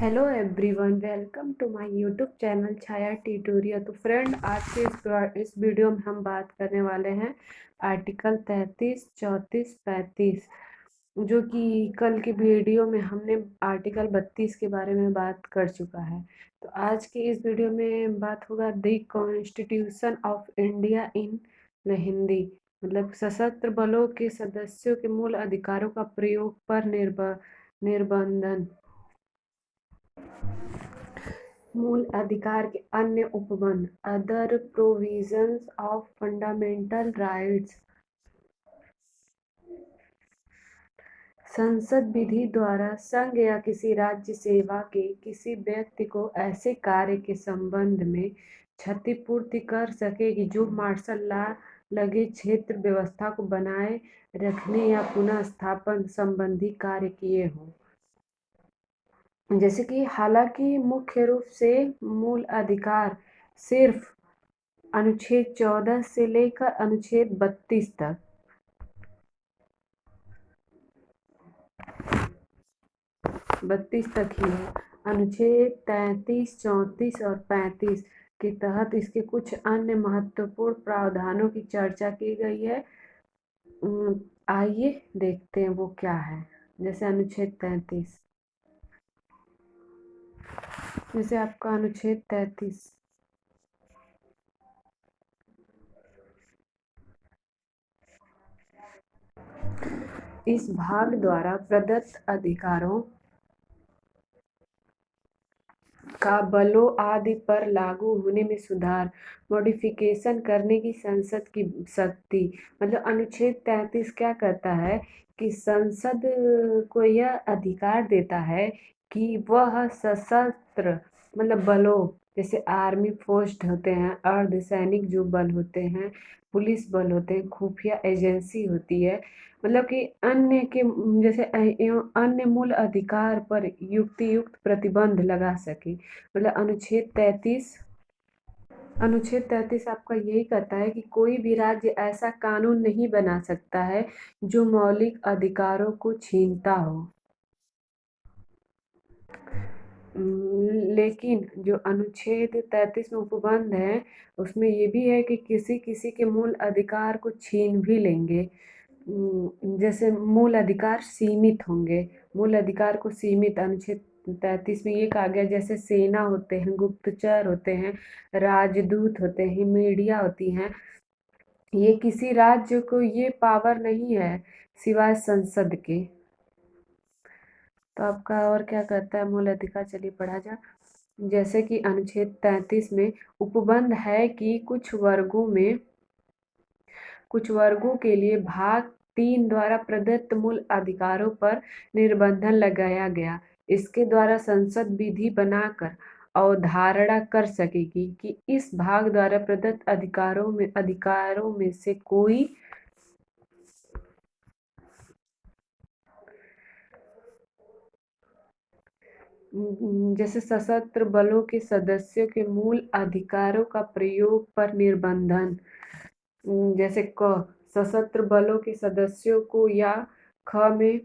Hello everyone, welcome to my YouTube channel Chhaya tutorial. तो friend, आज के इस वीडियो में हम बात करने वाले हैं आर्टिकल 33, 34, 35, जो कि कल के वीडियो में हमने आर्टिकल 32 के बारे में बात कर चुका है। तो आज के इस वीडियो में बात होगा the constitution of India in Hindi, मतलब सशस्त्र बलों के सदस्यों के मूल अधिकारों का प्रयोग पर निर्बंधन। मूल अधिकार के अन्य उपबंध, other provisions of fundamental rights. संसद विधि द्वारा संघ या किसी राज्य सेवा के किसी व्यक्ति को ऐसे कार्य के संबंध में क्षतिपूर्ति कर सकेगी जो मार्शल लॉ लगे क्षेत्र व्यवस्था को बनाए रखने या पुनः स्थापन संबंधी कार्य किए हों। जैसे कि हालांकि मुख्य रूप से मूल अधिकार सिर्फ अनुच्छेद 14 से लेकर अनुच्छेद 32 तक, ही है। अनुच्छेद 33, 34 और 35 के तहत इसके कुछ अन्य महत्वपूर्ण प्रावधानों की चर्चा की गई है। आइए देखते हैं वो क्या है। जैसे अनुच्छेद 33, जैसे आपका अनुच्छेद 33 इस भाग द्वारा प्रदत्त अधिकारों का बलों आदि पर लागू होने में सुधार, मॉडिफिकेशन करने की संसद की शक्ति। मतलब अनुच्छेद 33 क्या कहता है कि संसद को यह अधिकार देता है कि वह सशस्त्र मतलब बलों, जैसे आर्मी फोर्स होते हैं, अर्धसैनिक जो बल होते हैं, पुलिस बल होते हैं, खुफिया एजेंसी होती है, मतलब कि अन्य के जैसे अन्य मूल अधिकार पर युक्त प्रतिबंध लगा सके। मतलब अनुच्छेद 33 आपका यही कहता है कि कोई भी राज्य ऐसा कानून नहीं बना सकता है जो मौलिक अधिकारों को छीनता हो। लेकिन जो अनुच्छेद 33 में उपबंध है, उसमें ये भी है कि किसी किसी के मूल अधिकार को छीन भी लेंगे। जैसे मूल अधिकार सीमित होंगे, मूल अधिकार को सीमित अनुच्छेद 33 में ये कहा गया, जैसे सेना होते हैं, गुप्तचर होते हैं, राजदूत होते हैं, मीडिया होती हैं, ये किसी राज्य को ये पावर नहीं है सिवाय संसद के। तो आपका और क्या कहता है मूल अधिकार, चलिए पढ़ा जा। जैसे कि अनुच्छेद 33 में उपबंध है कि कुछ वर्गों के लिए भाग 3 द्वारा प्रदत्त मूल अधिकारों पर निर्बंधन लगाया गया। इसके द्वारा संसद विधि बनाकर अवधारणा कर सकेगी कि इस भाग द्वारा प्रदत्त अधिकारों में से कोई जैसे सशस्त्र बलों के सदस्यों के मूल अधिकारों का प्रयोग पर निर्बंधन। जैसे क, सशस्त्र बलों के सदस्यों को, या ख में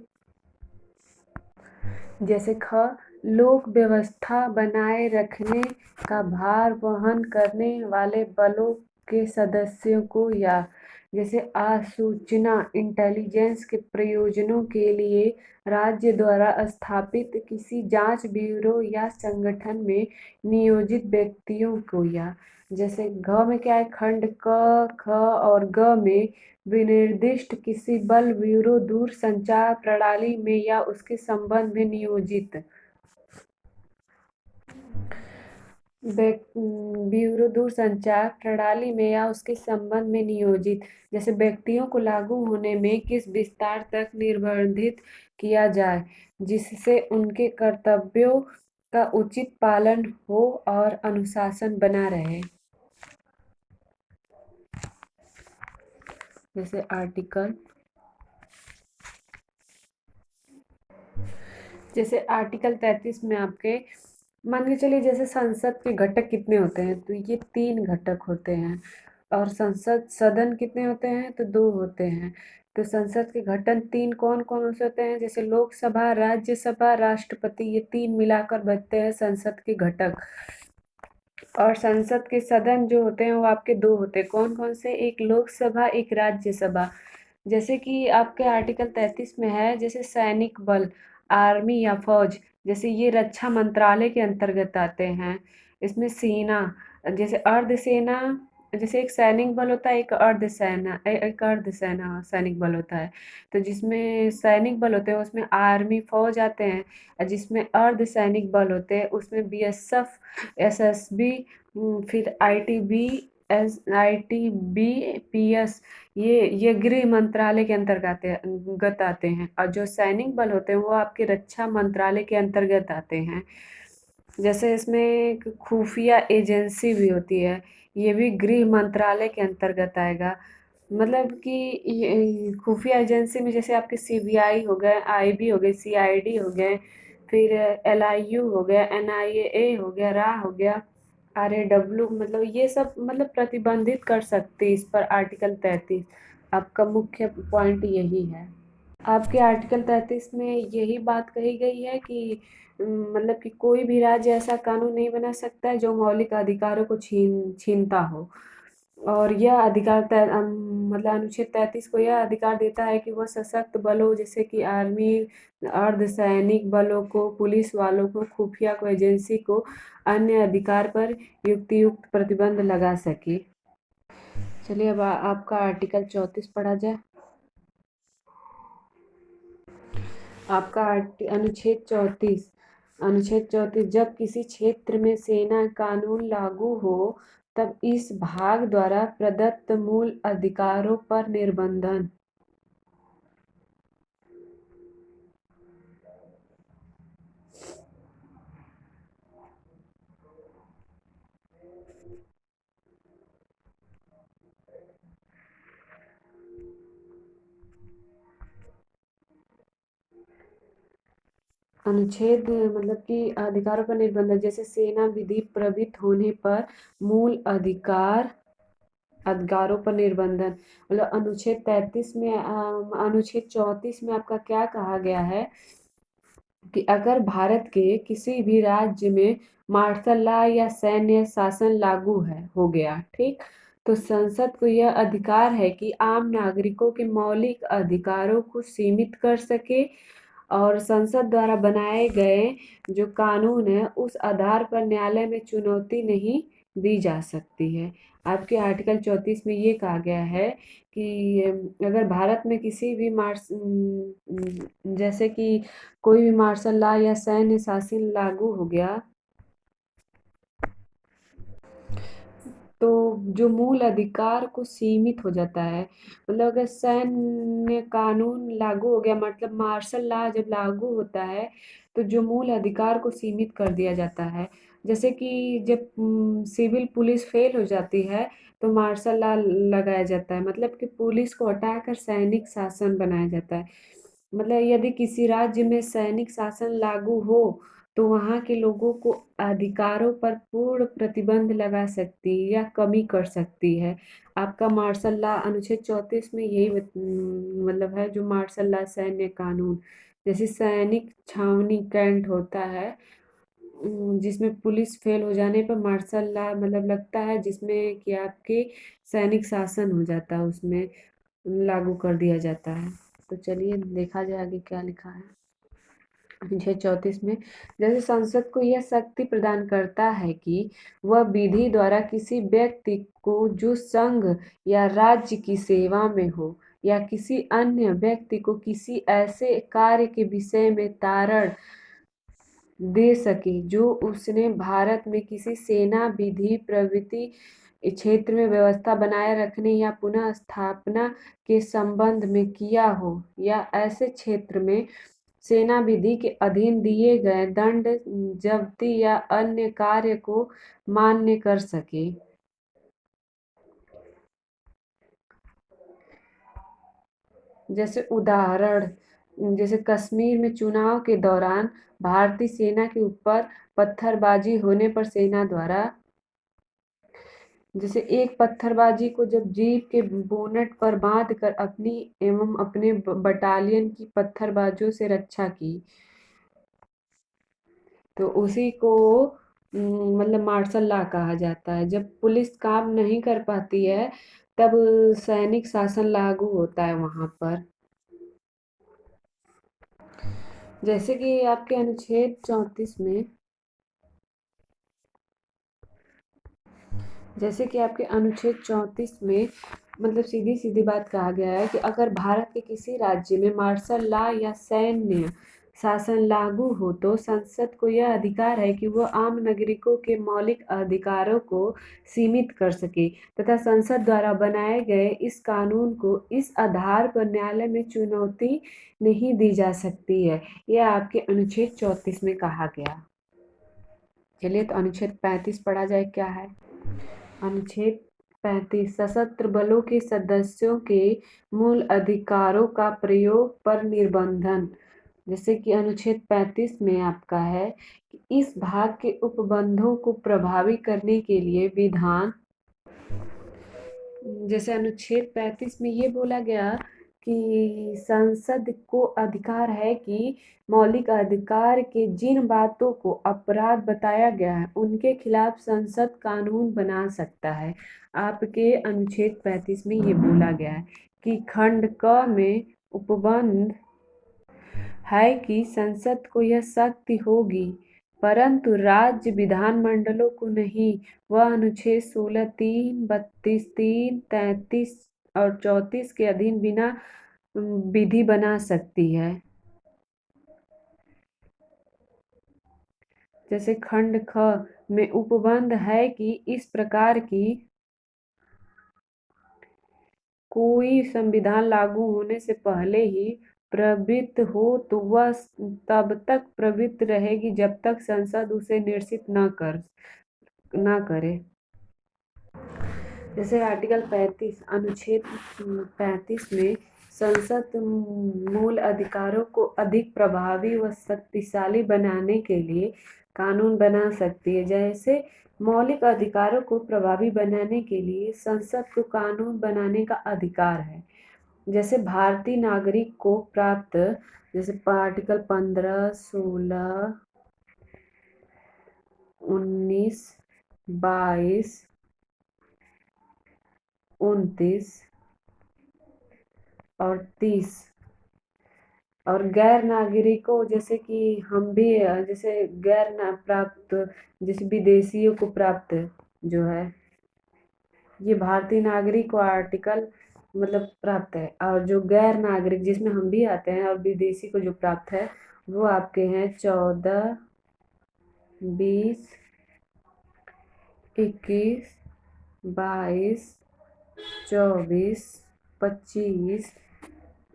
जैसे लोक व्यवस्था बनाए रखने का भार वहन करने वाले बलों के सदस्यों को, या जैसे आसूचना इंटेलिजेंस के प्रयोजनों के लिए राज्य द्वारा स्थापित किसी जांच ब्यूरो या संगठन में नियोजित व्यक्तियों को, या जैसे घ में क्या है, खंड क, ख और ग में विनिर्दिष्ट किसी बल, ब्यूरो, दूर संचार प्रणाली में या उसके संबंध में नियोजित ब्यूरो, दूर संचार प्रणाली में या उसके संबंध में नियोजित, जैसे व्यक्तियों को लागू होने में किस विस्तार तक निर्बंधित किया जाए जिससे उनके कर्तव्यों का उचित पालन हो और अनुशासन बना रहे। जैसे आर्टिकल 33 में आपके मान के चलिए, जैसे संसद के घटक कितने होते हैं, तो ये 3 घटक होते हैं। और संसद सदन कितने होते हैं, तो 2 होते हैं। तो संसद के गठन 3 कौन-कौन से होते हैं? जैसे लोकसभा, राज्यसभा, राष्ट्रपति, ये 3 मिलाकर बनते हैं संसद के घटक। और संसद के सदन जो होते हैं वो आपके 2 होते हैं। कौन-कौन से? एक लोकसभा, एक राज्यसभा। जैसे कि आपके आर्टिकल 33 में है, जैसे सैनिक बल, आर्मी या फौज, जैसे ये रक्षा मंत्रालय के अंतर्गत आते हैं। इसमें सेना, जैसे अर्धसेना, जैसे एक सैनिक बल होता है, एक अर्धसेना सैनिक बल होता है। तो जिसमें सैनिक बल होते हैं उसमें आर्मी फौज आते हैं, और जिसमें अर्धसैनिक बल होते हैं उसमें बीएसएफ, एसएसबी, फिर आईटीबीपीएस, ये गृह मंत्रालय के अंतर्गत आते हैं। और जो सैनिक बल होते हैं वो आपके रक्षा मंत्रालय के अंतर्गत आते हैं। जैसे इसमें एक खुफिया एजेंसी भी होती है, ये भी गृह मंत्रालय के अंतर्गत आएगा। मतलब कि ये खुफिया एजेंसी में जैसे आपके सीबीआई हो गए, आईबी हो गए, सीआईडी हो गए, फिर एलआईयू हो गया, एनआईए हो गया, रा हो गया, आरएडब्ल्यू, मतलब ये सब मतलब प्रतिबंधित कर सकते हैं इस पर आर्टिकल 33। आपका मुख्य पॉइंट यही है। आपके आर्टिकल 33 में यही बात कही गई है कि मतलब कि कोई भी राज्य ऐसा कानून नहीं बना सकता है जो मौलिक अधिकारों को छीनता हो। और यह अधिकार मतलब अनुच्छेद 33 को यह अधिकार देता है कि वह सशक्त बलों जैसे कि आर्मी, अर्धसैनिक बलों को, पुलिस वालों को, खुफिया को, एजेंसी को अन्य अधिकार पर युक्त प्रतिबंध लगा सके। चलिए अब आपका आर्टिकल 34 पढ़ा जाए। आपका अनुच्छेद 34 जब किसी क्षेत्र में सेना कानून लागू हो तब इस भाग द्वारा प्रदत्त मूल अधिकारों पर निर्बंधन। अनुच्छेद मतलब कि अधिकारों पर निर्बंधन, जैसे सेना विधि प्रवृत्त होने पर मूल अधिकारों पर निर्बंधन। मतलब अनुच्छेद 34 में आपका क्या कहा गया है कि अगर भारत के किसी भी राज्य में मार्शल लॉ या सैन्य शासन लागू हो गया, ठीक, तो संसद को यह अधिकार है कि आम नागरिकों के मौलिक अधिकारों को सीमित कर सके, और संसद द्वारा बनाए गए जो कानून है उस आधार पर न्यायालय में चुनौती नहीं दी जा सकती है। आपके आर्टिकल 34 में ये कहा गया है कि अगर भारत में किसी भी जैसे कि कोई भी मार्शल लॉ या सैन्य शासन लागू हो गया, तो जो मूल अधिकार को सीमित हो जाता है। मतलब अगर सैन्य कानून लागू हो गया, मतलब मार्शल लॉ जब लागू होता है तो जो मूल अधिकार को सीमित कर दिया जाता है। जैसे कि जब सिविल पुलिस फेल हो जाती है तो मार्शल लॉ लगाया जाता है, मतलब कि पुलिस को हटाकर सैनिक शासन बनाया जाता है। मतलब यदि किसी राज्य में सैनिक शासन लागू हो तो वहाँ के लोगों को अधिकारों पर पूर्ण प्रतिबंध लगा सकती है या कमी कर सकती है। आपका मार्शल लॉ अनुच्छेद 34 में यही मतलब है, जो मार्शल लॉ सैन्य कानून, जैसे सैनिक छावनी कैंट होता है, जिसमें पुलिस फेल हो जाने पर मार्शल लॉ मतलब लगता है, जिसमें कि आपके सैनिक शासन हो जाता है, उसमें लागू कर दिया जाता है। तो चलिए देखा जाए आगे क्या लिखा है। अनुच्छेद 34 में जैसे संसद को यह शक्ति प्रदान करता है कि वह विधि द्वारा किसी व्यक्ति को जो संघ या राज्य की सेवा में हो या किसी अन्य व्यक्ति को किसी ऐसे कार्य के विषय में तारण दे सके जो उसने भारत में किसी सेना विधि प्रवृत्ति क्षेत्र में व्यवस्था बनाए रखने या पुनः स्थापना के संबंध में किया हो, या ऐसे क्षेत्र में सेना विधि के अधीन दिए गए दंड, जब्ती या अन्य कार्य को मान्य कर सके। जैसे उदाहरण, जैसे कश्मीर में चुनाव के दौरान भारतीय सेना के ऊपर पत्थरबाजी होने पर सेना द्वारा जैसे एक पत्थरबाजी को जब जीप के बोनट पर बांध कर अपनी एवं अपने बटालियन की पत्थरबाजों से रक्षा की, तो उसी को मतलब मार्शल लॉ कहा जाता है। जब पुलिस काम नहीं कर पाती है, तब सैनिक शासन लागू होता है वहां पर। जैसे कि आपके अनुच्छेद 34 में जैसे कि आपके अनुच्छेद 34 में मतलब सीधी सीधी बात कहा गया है कि अगर भारत के किसी राज्य में मार्शल लॉ या सैन्य शासन लागू हो तो संसद को यह अधिकार है कि वह आम नागरिकों के मौलिक अधिकारों को सीमित कर सके तथा संसद द्वारा बनाए गए इस कानून को इस आधार पर न्यायालय में चुनौती नहीं दी जा सकती है। यह आपके अनुच्छेद 34 में कहा गया। चलिए तो अनुच्छेद 35 पढ़ा जाए क्या है। अनुच्छेद 35 सशस्त्र बलों के सदस्यों के मूल अधिकारों का प्रयोग पर निर्बंधन। जैसे कि अनुच्छेद 35 में आपका है कि इस भाग के उपबंधों को प्रभावी करने के लिए विधान, जैसे अनुच्छेद 35 में ये बोला गया कि संसद को अधिकार है कि मौलिक अधिकार के जिन बातों को अपराध बताया गया है उनके खिलाफ संसद कानून बना सकता है। आपके अनुच्छेद 35 में ये बोला गया है कि खंड क में उपबंध है कि संसद को यह शक्ति होगी परंतु राज्य विधानमंडलों को नहीं। वह अनुच्छेद 16 3 32 3 33 और 34 के अधीन बिना विधि बना सकती है। जैसे खंड ख में उपबंध है कि इस प्रकार की कोई संविधान लागू होने से पहले ही प्रवृत्त हो तो वह तब तक प्रवृत्त रहेगी जब तक संसद उसे निरसित न करे। जैसे आर्टिकल 35 अनुच्छेद 35 में संसद मूल अधिकारों को अधिक प्रभावी व शक्तिशाली बनाने के लिए कानून बना सकती है। जैसे मौलिक अधिकारों को प्रभावी बनाने के लिए संसद को कानून बनाने का अधिकार है। जैसे भारतीय नागरिक को प्राप्त, जैसे आर्टिकल 15 16 19 22 29 और 30 और गैर नागरिकों जैसे कि हम भी जैसे गैर ना प्राप्त, जैसे विदेशियों को प्राप्त जो है ये भारतीय नागरिक को आर्टिकल मतलब प्राप्त है। और जो गैर नागरिक जिसमें हम भी आते हैं और विदेशी को जो प्राप्त है वो आपके हैं 14 20 21 22 24 25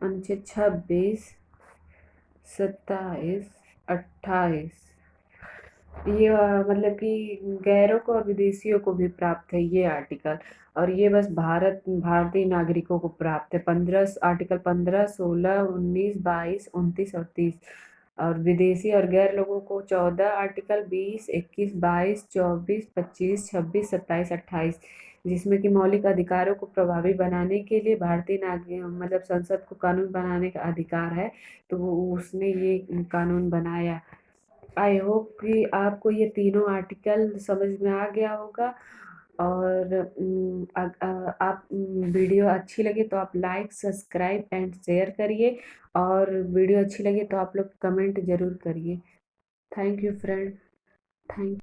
अनुच्छेद 26 27 28। ये मतलब कि गैरों को और विदेशियों को भी प्राप्त है ये आर्टिकल। और ये बस भारतीय नागरिकों को प्राप्त है 15 आर्टिकल 15 16 19 22 29 और 30। और विदेशी और गैर लोगों को 14 आर्टिकल 20 21 22 24 25 26 27 28, जिसमें कि मौलिक अधिकारों को प्रभावी बनाने के लिए भारतीय नागरिक मतलब संसद को कानून बनाने का अधिकार है। तो उसने ये कानून बनाया। आई होप कि आपको ये तीनों आर्टिकल समझ में आ गया होगा। और आप वीडियो अच्छी लगे तो आप लाइक सब्सक्राइब एंड शेयर करिए और वीडियो अच्छी लगे तो आप लोग कमेंट ज़रूर करिए। Thank you friend. थैंक